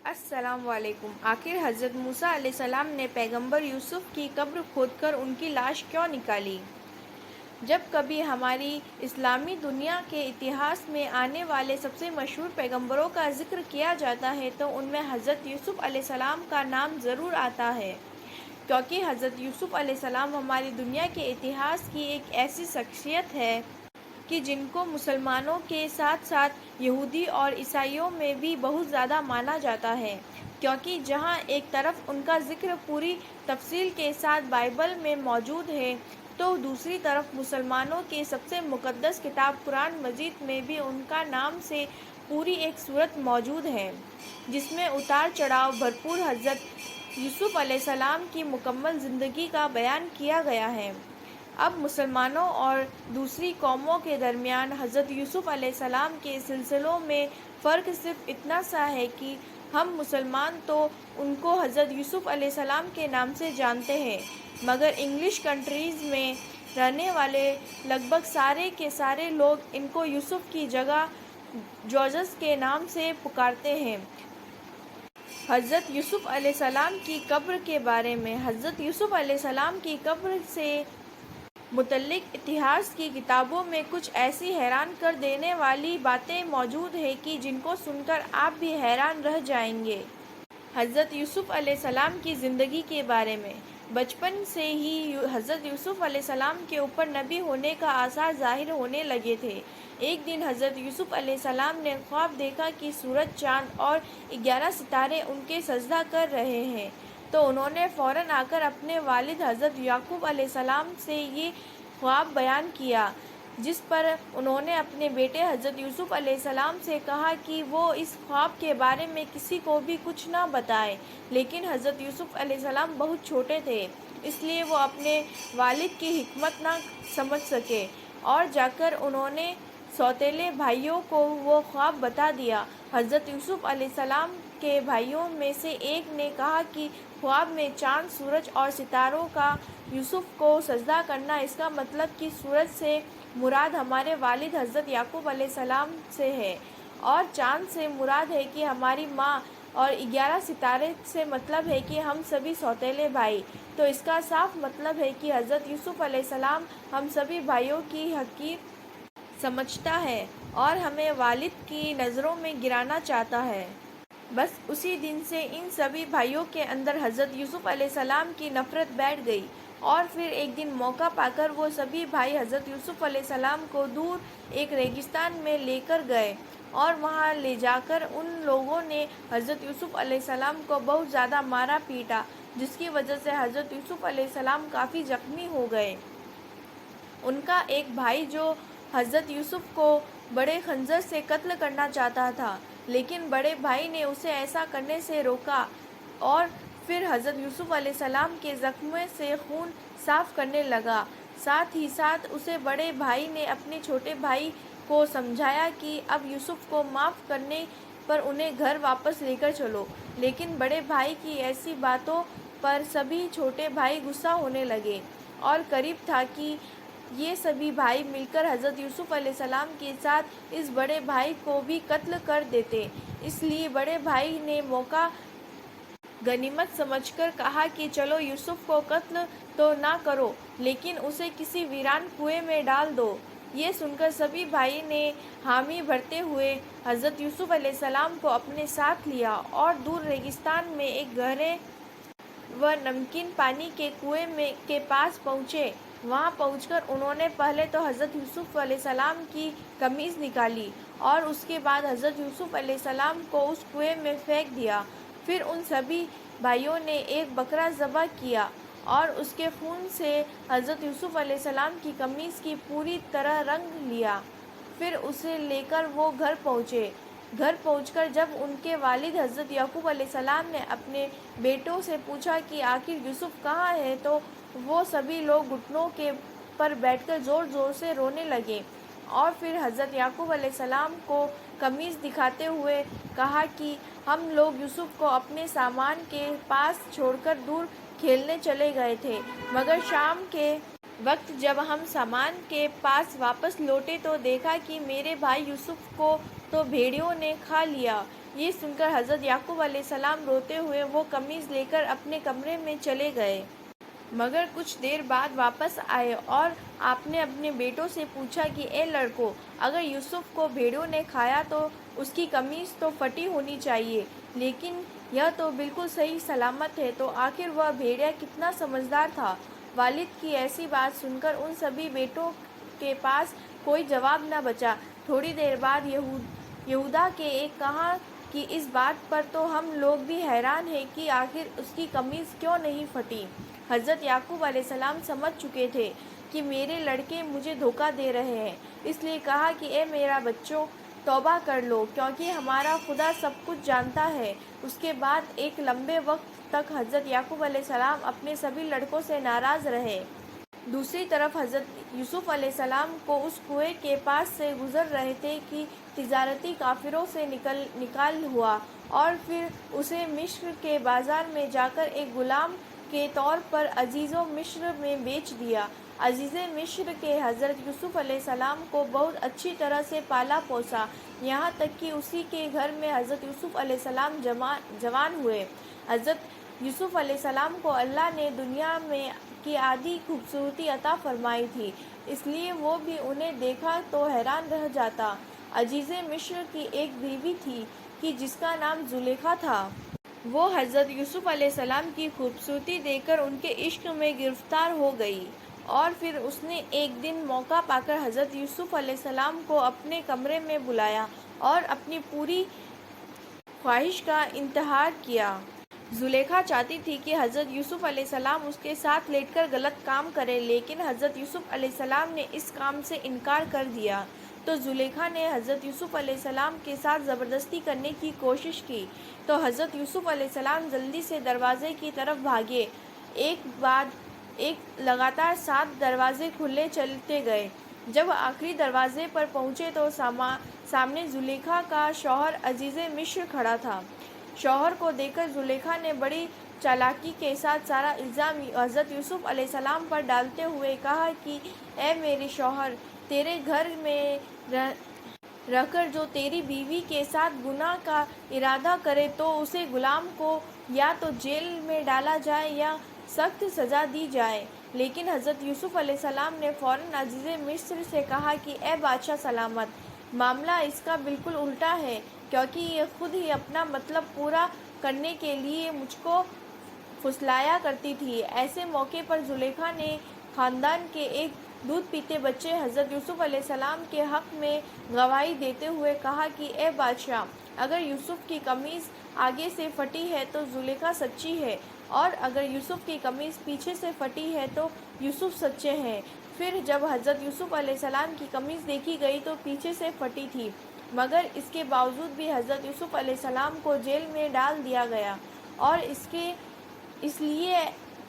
السلام علیکم۔ آخر حضرت موسیٰ علیہ السلام نے پیغمبر یوسف کی قبر کھود کر ان کی لاش کیوں نکالی؟ جب کبھی ہماری اسلامی دنیا کے اتہاس میں آنے والے سب سے مشہور پیغمبروں کا ذکر کیا جاتا ہے تو ان میں حضرت یوسف علیہ السلام کا نام ضرور آتا ہے، کیونکہ حضرت یوسف علیہ السلام ہماری دنیا کے اتہاس کی ایک ایسی شخصیت ہے کہ جن کو مسلمانوں کے ساتھ ساتھ یہودی اور عیسائیوں میں بھی بہت زیادہ مانا جاتا ہے، کیونکہ جہاں ایک طرف ان کا ذکر پوری تفصیل کے ساتھ بائبل میں موجود ہے تو دوسری طرف مسلمانوں کی سب سے مقدس کتاب قرآن مجید میں بھی ان کا نام سے پوری ایک سورت موجود ہے جس میں اتار چڑھاؤ بھرپور حضرت یوسف علیہ السلام کی مکمل زندگی کا بیان کیا گیا ہے۔ اب مسلمانوں اور دوسری قوموں کے درمیان حضرت یوسف علیہ السلام کے سلسلوں میں فرق صرف اتنا سا ہے کہ ہم مسلمان تو ان کو حضرت یوسف علیہ السلام کے نام سے جانتے ہیں، مگر انگلش کنٹریز میں رہنے والے لگ بھگ سارے کے سارے لوگ ان کو یوسف کی جگہ جوزس کے نام سے پکارتے ہیں۔ حضرت یوسف علیہ السلام کی قبر کے بارے میں حضرت یوسف علیہ السلام کی قبر سے متعلق اتہاس کی کتابوں میں کچھ ایسی حیران کر دینے والی باتیں موجود ہیں کہ جن کو سن کر آپ بھی حیران رہ جائیں گے۔ حضرت یوسف علیہ السلام کی زندگی کے بارے میں بچپن سے ہی حضرت یوسف علیہ السلام کے اوپر نبی ہونے کا آثار ظاہر ہونے لگے تھے۔ ایک دن حضرت یوسف علیہ السلام نے خواب دیکھا کہ سورج، چاند اور 11 ستارے ان کے سجدہ کر رہے ہیں، تو انہوں نے فوراً آ کر اپنے والد حضرت یعقوب علیہ السلام سے یہ خواب بیان کیا، جس پر انہوں نے اپنے بیٹے حضرت یوسف علیہ السلام سے کہا کہ وہ اس خواب کے بارے میں کسی کو بھی کچھ نہ بتائیں، لیکن حضرت یوسف علیہ السلام بہت چھوٹے تھے، اس لیے وہ اپنے والد کی حکمت نہ سمجھ سکے، اور جا کر انہوں نے سوتیلے بھائیوں کو وہ خواب بتا دیا۔ حضرت یوسف علیہ السلام کے بھائیوں میں سے ایک نے کہا کہ خواب میں چاند، سورج اور ستاروں کا یوسف کو سجدہ کرنا، اس کا مطلب کہ سورج سے مراد ہمارے والد حضرت یعقوب علیہ السلام سے ہے، اور چاند سے مراد ہے کہ ہماری ماں، اور 11 ستارے سے مطلب ہے کہ ہم سبھی سوتیلے بھائی، تو اس کا صاف مطلب ہے کہ حضرت یوسف علیہ السلام ہم سبھی بھائیوں کی حقیر سمجھتا ہے اور ہمیں والد کی نظروں میں گرانا چاہتا ہے۔ بس اسی دن سے ان سبھی بھائیوں کے اندر حضرت یوسف علیہ السلام کی نفرت بیٹھ گئی، اور پھر ایک دن موقع پا کر وہ سبھی بھائی حضرت یوسف علیہ السلام کو دور ایک ریگستان میں لے کر گئے، اور وہاں لے جا کر ان لوگوں نے حضرت یوسف علیہ السلام کو بہت زیادہ مارا پیٹا، جس کی وجہ سے حضرت یوسف علیہ السلام کافی زخمی ہو گئے۔ ان کا ایک بھائی جو حضرت یوسف کو بڑے خنجر سے قتل کرنا چاہتا تھا، لیکن بڑے بھائی نے اسے ایسا کرنے سے روکا، اور پھر حضرت یوسف علیہ السلام کے زخموں سے خون صاف کرنے لگا۔ ساتھ ہی ساتھ اسے بڑے بھائی نے اپنے چھوٹے بھائی کو سمجھایا کہ اب یوسف کو معاف کرنے پر انہیں گھر واپس لے کر چلو، لیکن بڑے بھائی کی ایسی باتوں پر سبھی چھوٹے بھائی غصہ ہونے لگے، اور قریب تھا کہ یہ سبھی بھائی مل کر حضرت یوسف علیہ السلام کے ساتھ اس بڑے بھائی کو بھی قتل کر دیتے۔ اس لیے بڑے بھائی نے موقع غنیمت سمجھ کر کہا کہ چلو یوسف کو قتل تو نہ کرو، لیکن اسے کسی ویران کنویں میں ڈال دو۔ یہ سن کر سبھی بھائی نے حامی بھرتے ہوئے حضرت یوسف علیہ السلام کو اپنے ساتھ لیا اور دور ریگستان میں ایک گہرے و نمکین پانی کے کنویں کے پاس پہنچے۔ وہاں پہنچ کر انہوں نے پہلے تو حضرت یوسف علیہ السلام کی قمیض نکالی، اور اس کے بعد حضرت یوسف علیہ السلام کو اس کنویں میں پھینک دیا۔ پھر ان سبھی بھائیوں نے ایک بکرا ذبح کیا اور اس کے خون سے حضرت یوسف علیہ السلام کی قمیض کی پوری طرح رنگ لیا۔ پھر اسے لے کر وہ گھر پہنچے۔ گھر پہنچ کر جب ان کے والد حضرت یعقوب علیہ السلام نے اپنے بیٹوں سے پوچھا کہ آخر یوسف کہاں ہے، تو وہ سبھی لوگ گھٹنوں پر بیٹھ کر زور زور سے رونے لگے، اور پھر حضرت یعقوب علیہ السلام کو قمیض دکھاتے ہوئے کہا کہ ہم لوگ یوسف کو اپنے سامان کے پاس چھوڑ کر دور کھیلنے چلے گئے تھے، مگر شام کے وقت جب ہم سامان کے پاس واپس لوٹے تو دیکھا کہ میرے بھائی یوسف کو تو بھیڑیوں نے کھا لیا۔ یہ سن کر حضرت یعقوب علیہ السلام روتے ہوئے وہ قمیص لے کر اپنے کمرے میں چلے گئے، مگر کچھ دیر بعد واپس آئے اور آپ نے اپنے بیٹوں سے پوچھا کہ اے لڑکو، اگر یوسف کو بھیڑوں نے کھایا تو اس کی قمیص تو پھٹی ہونی چاہیے، لیکن یہ تو بالکل صحیح سلامت ہے، تو آخر وہ بھیڑیا کتنا سمجھدار تھا۔ والد کی ایسی بات سن کر ان سبھی بیٹوں کے پاس کوئی جواب نہ بچا۔ تھوڑی دیر بعد یہودا کے ایک کہا کہ اس بات پر تو ہم لوگ بھی حیران ہیں کہ آخر اس کی قمیص کیوں نہیں پھٹی۔ حضرت یعقوب علیہ السلام سمجھ چکے تھے کہ میرے لڑکے مجھے دھوکہ دے رہے ہیں، اس لیے کہا کہ اے میرا بچوں، توبہ کر لو، کیونکہ ہمارا خدا سب کچھ جانتا ہے۔ اس کے بعد ایک لمبے وقت تک حضرت یعقوب علیہ السلام اپنے سبھی لڑکوں سے ناراض رہے۔ دوسری طرف حضرت یوسف علیہ السلام کو اس کنویں کے پاس سے گزر رہے تھے کہ تجارتی کافروں سے نکال ہوا اور پھر اسے مصر کے بازار میں جا کر ایک غلام کے طور پر عزیز مصر میں بیچ دیا۔ عزیز مصر کے حضرت یوسف علیہ السلام کو بہت اچھی طرح سے پالا پوسا، یہاں تک کہ اسی کے گھر میں حضرت یوسف علیہ السلام جوان ہوئے۔ حضرت یوسف علیہ السلام کو اللہ نے دنیا میں کی آدھی خوبصورتی عطا فرمائی تھی، اس لیے وہ بھی انہیں دیکھا تو حیران رہ جاتا۔ عزیز مصر کی ایک بیوی تھی کہ جس کا نام زلیخا تھا۔ وہ حضرت یوسف علیہ السلام کی خوبصورتی دیکھ کر ان کے عشق میں گرفتار ہو گئی، اور پھر اس نے ایک دن موقع پا کر حضرت یوسف علیہ السلام کو اپنے کمرے میں بلایا اور اپنی پوری خواہش کا اظہار کیا۔ زلیخا چاہتی تھی کہ حضرت یوسف علیہ السلام اس کے ساتھ لیٹ کر غلط کام کریں، لیکن حضرت یوسف علیہ السلام نے اس کام سے انکار کر دیا۔ تو زلیخا نے حضرت یوسف علیہ السلام کے ساتھ زبردستی کرنے کی کوشش کی، تو حضرت یوسف علیہ السلام جلدی سے دروازے کی طرف بھاگے۔ ایک بعد ایک لگاتار 7 دروازے کھلتے چلے گئے۔ جب آخری دروازے پر پہنچے تو سامنے زلیخا کا شوہر عزیز مصر کھڑا تھا۔ شوہر کو دیکھ کر زلیخا نے بڑی چالاکی کے ساتھ سارا الزام حضرت یوسف علیہ السلام پر ڈالتے ہوئے کہا کہ اے میرے شوہر، تیرے گھر میں رہ کر جو تیری بیوی کے ساتھ گناہ کا ارادہ کرے تو اسے غلام کو یا تو جیل میں ڈالا جائے یا سخت سزا دی جائے۔ لیکن حضرت یوسف علیہ السلام نے فوراً عزیز مصر سے کہا کہ اے بادشاہ سلامت، معاملہ اس کا بالکل الٹا ہے، کیونکہ یہ خود ہی اپنا مطلب پورا کرنے کے لیے مجھ کو پھسلایا کرتی تھی۔ ایسے موقع پر زلیخا نے خاندان کے ایک دودھ پیتے بچے حضرت یوسف علیہ السلام کے حق میں گواہی دیتے ہوئے کہا کہ اے بادشاہ، اگر یوسف کی قمیص آگے سے پھٹی ہے تو زلیخا سچی ہے، اور اگر یوسف کی قمیص پیچھے سے پھٹی ہے تو یوسف سچے ہیں۔ پھر جب حضرت یوسف علیہ السلام کی قمیص دیکھی گئی تو پیچھے سے پھٹی تھی، مگر اس کے باوجود بھی حضرت یوسف علیہ السلام کو جیل میں ڈال دیا گیا، اور اس لیے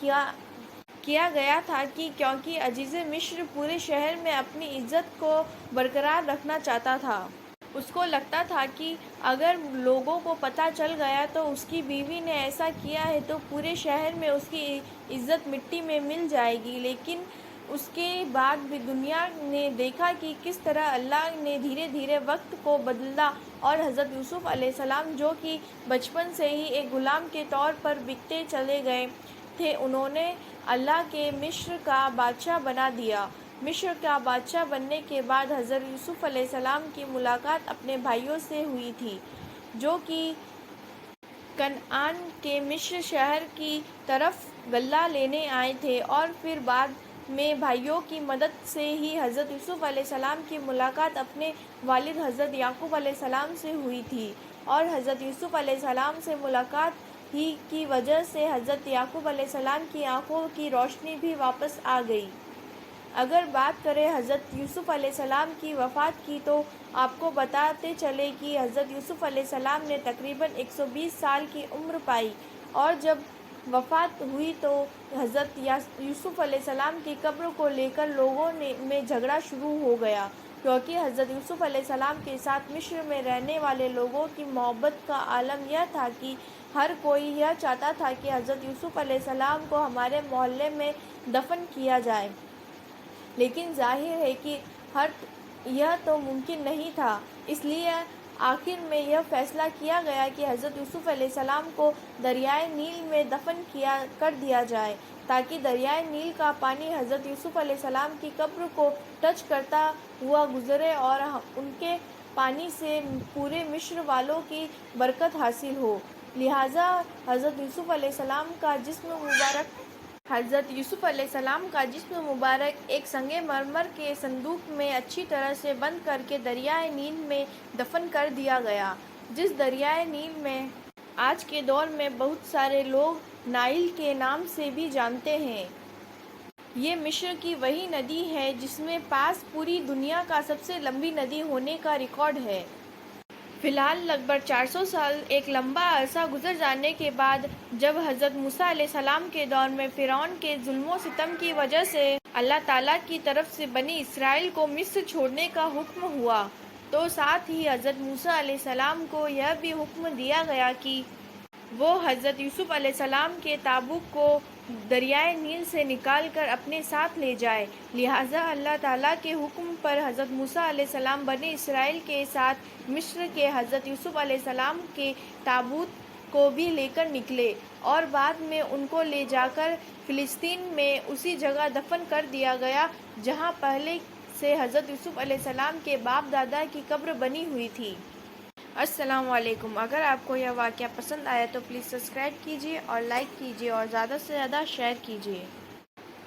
کیا گیا تھا کہ کیونکہ عزیز مصر پورے شہر میں اپنی عزت کو برقرار رکھنا چاہتا تھا۔ اس کو لگتا تھا کہ اگر لوگوں کو پتہ چل گیا تو اس کی بیوی نے ایسا کیا ہے تو پورے شہر میں اس کی عزت مٹی میں مل جائے گی۔ لیکن اس کے بعد بھی دنیا نے دیکھا کہ کس طرح اللہ نے دھیرے دھیرے وقت کو بدلا، اور حضرت یوسف علیہ السلام جو کہ بچپن سے ہی ایک غلام کے طور پر بکتے چلے گئے تھے، انہوں نے اللہ کے مصر کا بادشاہ بنا دیا۔ مصر کا بادشاہ بننے کے بعد حضرت یوسف علیہ السلام کی ملاقات اپنے بھائیوں سے ہوئی تھی، جو کہ کنعان کے مصر شہر کی طرف غلہ لینے آئے تھے، اور پھر بعد میں بھائیوں کی مدد سے ہی حضرت یوسف علیہ السلام کی ملاقات اپنے والد حضرت یعقوب علیہ السلام سے ہوئی تھی، اور حضرت یوسف علیہ السلام سے ملاقات ہی کی وجہ سے حضرت یعقوب علیہ السلام کی آنکھوں کی روشنی بھی واپس آ گئی۔ اگر بات کریں حضرت یوسف علیہ السلام کی وفات کی تو آپ کو بتاتے چلے کہ حضرت یوسف علیہ السلام نے تقریباً 120 سال کی عمر پائی، اور جب وفات ہوئی تو حضرت یوسف علیہ السلام کی قبر کو لے کر لوگوں میں جھگڑا شروع ہو گیا، کیونکہ حضرت یوسف علیہ السلام کے ساتھ مصر میں رہنے والے لوگوں کی محبت کا عالم یہ تھا کہ ہر کوئی یہ چاہتا تھا کہ حضرت یوسف علیہ السلام کو ہمارے محلے میں دفن کیا جائے، لیکن ظاہر ہے کہ یہ تو ممکن نہیں تھا، اس لیے آخر میں یہ فیصلہ کیا گیا کہ حضرت یوسف علیہ السلام کو دریائے نیل میں دفن کر دیا جائے تاکہ دریائے نیل کا پانی حضرت یوسف علیہ السلام کی قبر کو ٹچ کرتا ہوا گزرے اور ان کے پانی سے پورے مصر والوں کی برکت حاصل ہو۔ لہٰذا حضرت یوسف علیہ السلام کا جسم مبارک ایک سنگ مرمر کے صندوق میں اچھی طرح سے بند کر کے دریائے نیل میں دفن کر دیا گیا، جس دریائے نیل میں آج کے دور میں بہت سارے لوگ نائل کے نام سے بھی جانتے ہیں۔ یہ مصر کی وہی ندی ہے جس میں پاس پوری دنیا کا سب سے لمبی ندی ہونے کا ریکارڈ ہے۔ فی الحال لگ بھگ 400 سال ایک لمبا عرصہ گزر جانے کے بعد جب حضرت موسیٰ علیہ السلام کے دور میں فرعون کے ظلم و ستم کی وجہ سے اللہ تعالیٰ کی طرف سے بنی اسرائیل کو مصر چھوڑنے کا حکم ہوا، تو ساتھ ہی حضرت موسیٰ علیہ السلام کو یہ بھی حکم دیا گیا کہ وہ حضرت یوسف علیہ السلام کے تابوت کو دریائے نیل سے نکال کر اپنے ساتھ لے جائے۔ لہٰذا اللہ تعالیٰ کے حکم پر حضرت موسیٰ علیہ السلام بنی اسرائیل کے ساتھ مصر کے حضرت یوسف علیہ السلام کے تابوت کو بھی لے کر نکلے اور بعد میں ان کو لے جا کر فلسطین میں اسی جگہ دفن کر دیا گیا جہاں پہلے سے حضرت یوسف علیہ السلام کے باپ دادا کی قبر بنی ہوئی تھی۔ السلام علیکم۔ اگر آپ کو یہ واقعہ پسند آیا تو پلیز سبسکرائب کیجیے اور لائک کیجیے اور زیادہ سے زیادہ شیئر کیجیے۔